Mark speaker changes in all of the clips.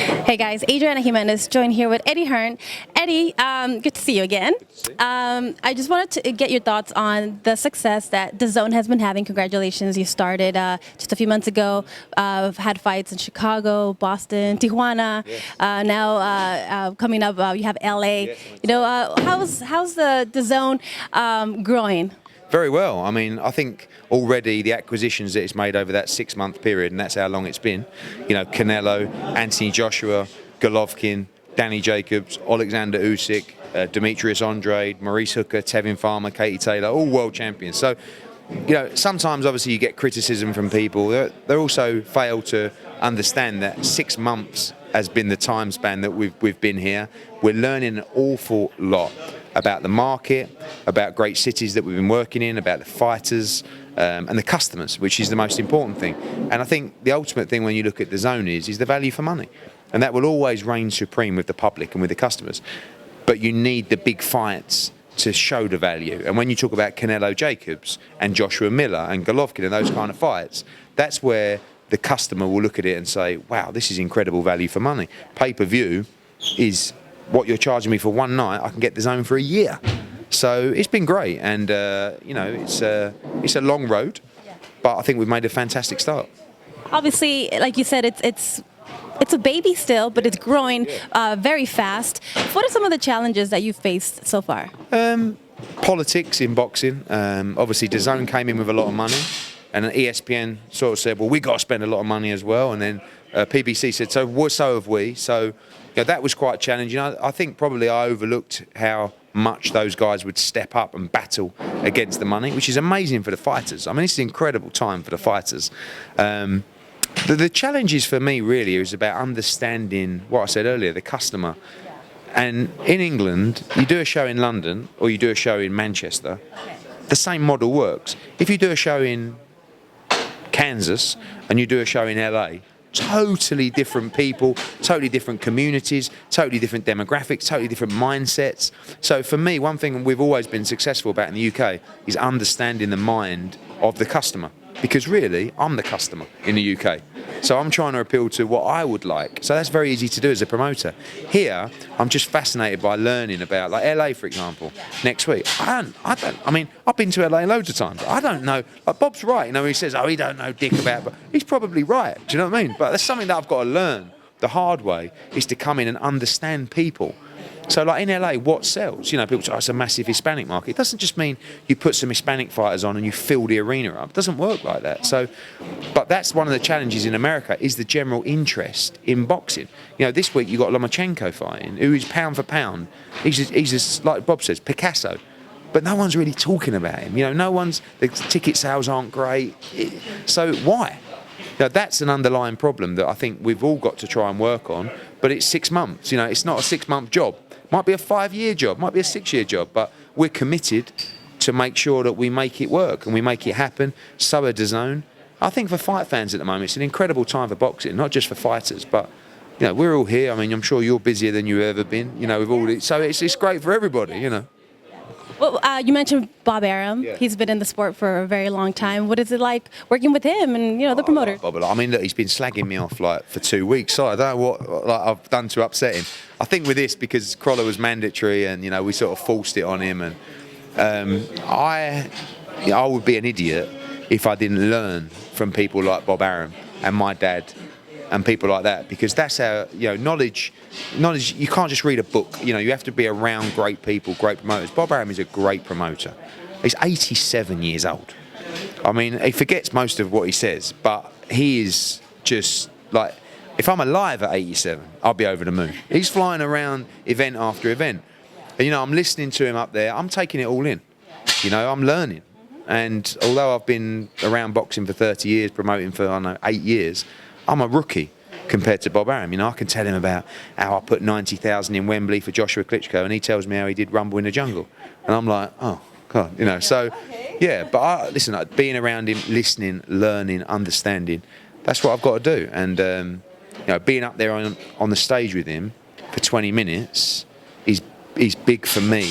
Speaker 1: Hey guys, Adriana Jimenez joined here with Eddie Hearn. Eddie, good to see you again. I just wanted to get your thoughts on the success that DAZN has been having. Congratulations, you started just a few months ago. Had fights in Chicago, Boston, Tijuana.
Speaker 2: Yes.
Speaker 1: Now coming up, you have LA.
Speaker 2: Yes,
Speaker 1: you know, how's the DAZN growing?
Speaker 2: Very well. I mean, I think already the acquisitions that it's made over that 6-month period, and that's how long it's been, you know, Canelo, Anthony Joshua, Golovkin, Danny Jacobs, Alexander Usyk, Demetrius Andrade, Maurice Hooker, Tevin Farmer, Katie Taylor, all world champions. So, you know, sometimes obviously you get criticism from people. They also fail to understand that 6 months has been the time span that we've been here. We're learning an awful lot about the market, about great cities that we've been working in, about the fighters and the customers, which is the most important thing. And I think the ultimate thing when you look at DAZN is the value for money. And that will always reign supreme with the public and with the customers. But you need the big fights to show the value. And when you talk about Canelo Jacobs and Joshua Miller and Golovkin and those kind of fights, that's where the customer will look at it and say, wow, this is incredible value for money. Pay-per-view is what you're charging me for one night, I can get DAZN for a year. So it's been great, and you know, it's a long road, but I think we've made a fantastic start.
Speaker 1: Obviously, like you said, it's a baby still, but it's growing very fast. What are some of the challenges that you've faced so far?
Speaker 2: Politics in boxing. Obviously, DAZN came in with a lot of money, and ESPN sort of said, well, we got to spend a lot of money as well, and then PBC said, so have we. So yeah, that was quite challenging. I think probably I overlooked how much those guys would step up and battle against the money, which is amazing for the fighters. I mean, it's an incredible time for the fighters. The challenges for me really is about understanding what I said earlier, the customer. And in England, you do a show in London or you do a show in Manchester, the same model works. If you do a show in Kansas and you do a show in LA, totally different people, totally different communities, totally different demographics, totally different mindsets. So for me, one thing we've always been successful about in the UK is understanding the mind of the customer. Because really, I'm the customer in the UK. So I'm trying to appeal to what I would like. So that's very easy to do as a promoter. Here, I'm just fascinated by learning about, like LA, for example, next week. I mean, I've been to LA loads of times. I don't know. Like Bob's right. You know, he says, oh, he don't know dick about, but he's probably right. Do you know what I mean? But that's something that I've got to learn the hard way, is to come in and understand people. So like in LA, what sells? You know, people say, oh, it's a massive Hispanic market. It doesn't just mean you put some Hispanic fighters on and you fill the arena up. It doesn't work like that. So, but that's one of the challenges in America, is the general interest in boxing. You know, this week you got Lomachenko fighting, who is pound for pound. He's like Bob says, Picasso. But no one's really talking about him. You know, the ticket sales aren't great. So why? Now, that's an underlying problem that I think we've all got to try and work on, but it's 6 months. You know, it's not a 6-month job. Might be a 5-year job, might be a 6-year job, but we're committed to make sure that we make it work and we make it happen. So are DAZN. I think for fight fans at the moment, it's an incredible time for boxing, not just for fighters, but you know, we're all here. I mean, I'm sure you're busier than you've ever been, you know, with all this. So it's great for everybody, you know.
Speaker 1: Well, you mentioned Bob Arum. Yeah. He's been in the sport for a very long time. What is it like working with him and, you know, the promoter?
Speaker 2: I mean, look, he's been slagging me off like for 2 weeks. So I don't know what I've done to upset him. I think with this, because Crawler was mandatory and, you know, we sort of forced it on him. And I would be an idiot if I didn't learn from people like Bob Arum and my dad and people like that, because that's how, you know, knowledge, you can't just read a book. You know, you have to be around great people, great promoters. Bob Arum is a great promoter. He's 87 years old. I mean, he forgets most of what he says, but he is just like, if I'm alive at 87, I'll be over the moon. He's flying around event after event. And, you know, I'm listening to him up there. I'm taking it all in. You know, I'm learning. And although I've been around boxing for 30 years, promoting for, I don't know, 8 years, I'm a rookie compared to Bob Arum. You know, I can tell him about how I put 90,000 in Wembley for Joshua Klitschko, and he tells me how he did Rumble in the Jungle. And I'm like, oh, God, you know. So, yeah, but listen, being around him, listening, learning, understanding, that's what I've got to do. And, you know, being up there on the stage with him for 20 minutes is big for me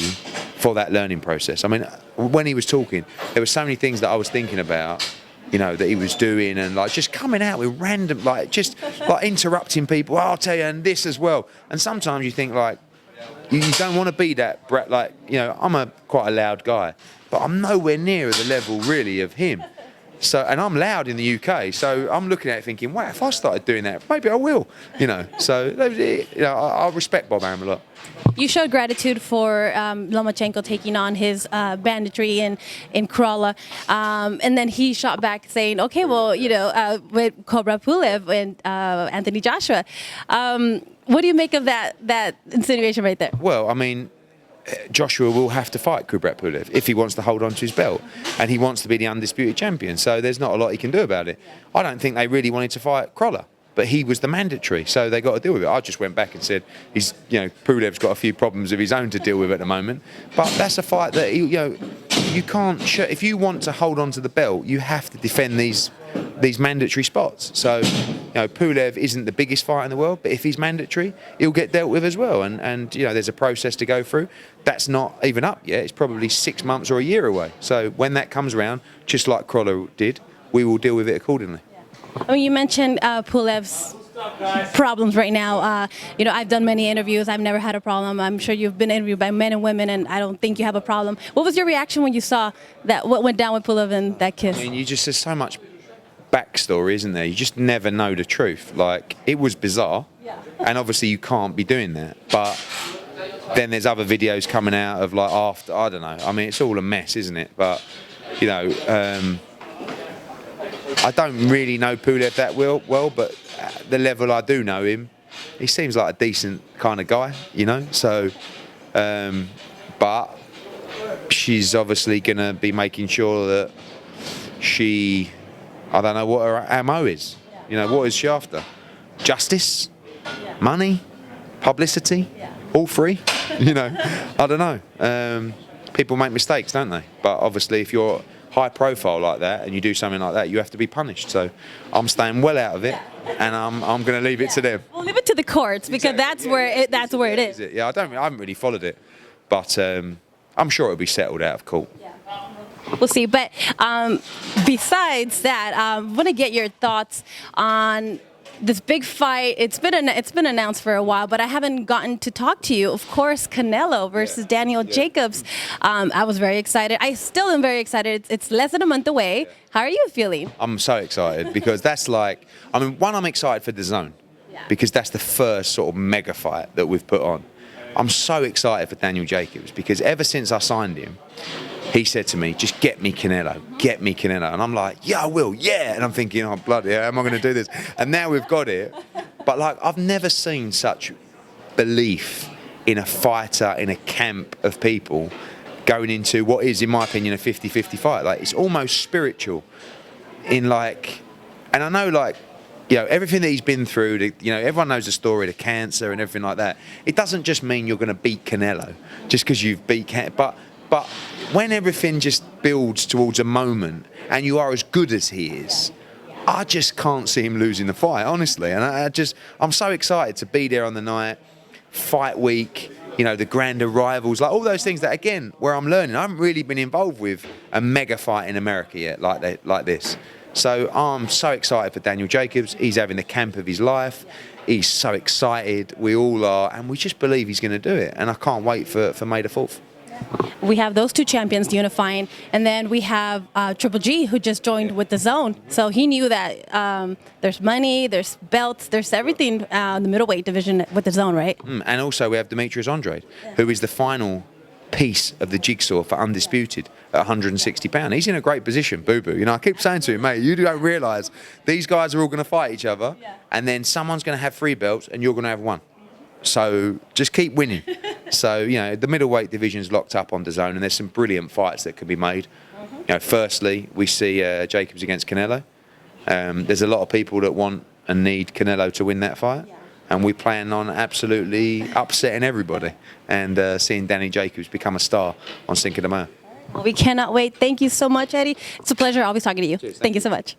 Speaker 2: for that learning process. I mean, when he was talking, there were so many things that I was thinking about you know, that he was doing, and like just coming out with random, like just like interrupting people. Oh, I'll tell you, and this as well. And sometimes you think like, you don't want to be that brat. Like, you know, I'm quite a loud guy, but I'm nowhere near the level really of him. So, and I'm loud in the UK, so I'm looking at it thinking, wow, if I started doing that, maybe I will, you know. So, you know, I respect Bob Arum a lot.
Speaker 1: You showed gratitude for Lomachenko taking on his banditry in Crawler, and then he shot back saying, okay, well, you know, with Cobra Pulev and Anthony Joshua. What do you make of that insinuation right there?
Speaker 2: Well, I mean, Joshua will have to fight Kubrat Pulev if he wants to hold on to his belt, and he wants to be the undisputed champion. So there's not a lot he can do about it. I don't think they really wanted to fight Crawler, but he was the mandatory, so they got to deal with it. I just went back and said, you know, Pulev's got a few problems of his own to deal with at the moment, but that's a fight that you know, you can't. If you want to hold on to the belt, you have to defend these mandatory spots. So, you know, Pulev isn't the biggest fight in the world, but if he's mandatory, he'll get dealt with as well. And you know, there's a process to go through. That's not even up yet. It's probably 6 months or a year away. So when that comes around, just like Crawler did, we will deal with it accordingly.
Speaker 1: I mean, you mentioned Pulev's problems right now. You know, I've done many interviews. I've never had a problem. I'm sure you've been interviewed by men and women, and I don't think you have a problem. What was your reaction when you saw that? What went down with Pulev and that kiss?
Speaker 2: I mean, there's so much backstory, isn't there? You just never know the truth. Like, it was bizarre, and obviously you can't be doing that. But then there's other videos coming out of like after. I don't know. I mean, it's all a mess, isn't it? But you know. I don't really know Pulev that well, but at the level I do know him, he seems like a decent kind of guy, you know. So, but she's obviously going to be making sure that I don't know what her MO is. You know, what is she after? Justice? Money? Publicity? All three? You know, I don't know. People make mistakes, don't they? But obviously, if you're high profile like that and you do something like that, you have to be punished. So I'm staying well out of it, and I'm going to leave it to them.
Speaker 1: We'll leave it to the courts, because that's where it is.
Speaker 2: Yeah, I haven't really followed it, but I'm sure it'll be settled out of court.
Speaker 1: We'll see. But besides that, I want to get your thoughts on this big fight. It's been announced for a while, but I haven't gotten to talk to you. Of course, Canelo versus Daniel Jacobs. I was very excited. I still am very excited. It's less than a month away. How are you feeling?
Speaker 2: I'm so excited because that's like, I mean, one, I'm excited for DAZN because that's the first sort of mega fight that we've put on. I'm so excited for Daniel Jacobs because ever since I signed him, he said to me, just get me Canelo. And I'm like, yeah, I will, yeah. And I'm thinking, oh, bloody hell, how am I going to do this? And now we've got it. But, like, I've never seen such belief in a fighter, in a camp of people going into what is, in my opinion, a 50-50 fight. Like, it's almost spiritual in, like, and I know, like, you know, everything that he's been through, you know, everyone knows the story, the cancer and everything like that. It doesn't just mean you're going to beat Canelo just because you've beat Canelo. But when everything just builds towards a moment and you are as good as he is, I just can't see him losing the fight, honestly. And I'm so excited to be there on the night, fight week, you know, the grander rivals, like all those things that, again, where I'm learning. I haven't really been involved with a mega fight in America yet, like this. So I'm so excited for Daniel Jacobs. He's having the camp of his life. He's so excited. We all are. And we just believe he's going to do it. And I can't wait for May the 4th.
Speaker 1: We have those two champions unifying, and then we have Triple G, who just joined with DAZN. So he knew that there's money, there's belts, there's everything in the middleweight division with DAZN, right?
Speaker 2: And also we have Demetrius Andrade, who is the final piece of the jigsaw for undisputed at 160 pounds. He's in a great position, boo-boo. You know, I keep saying to him, mate, you don't realise these guys are all going to fight each other, and then someone's going to have 3 belts, and you're going to have 1. So just keep winning. So, you know, the middleweight division's locked up on DAZN, and there's some brilliant fights that can be made. You know, firstly, we see Jacobs against Canelo. There's a lot of people that want and need Canelo to win that fight, and we plan on absolutely upsetting everybody and seeing Danny Jacobs become a star on Cinco de Mayo.
Speaker 1: Well, we cannot wait. Thank you so much, Eddie. It's a pleasure always talking to you.
Speaker 2: Cheers,
Speaker 1: thank you so much.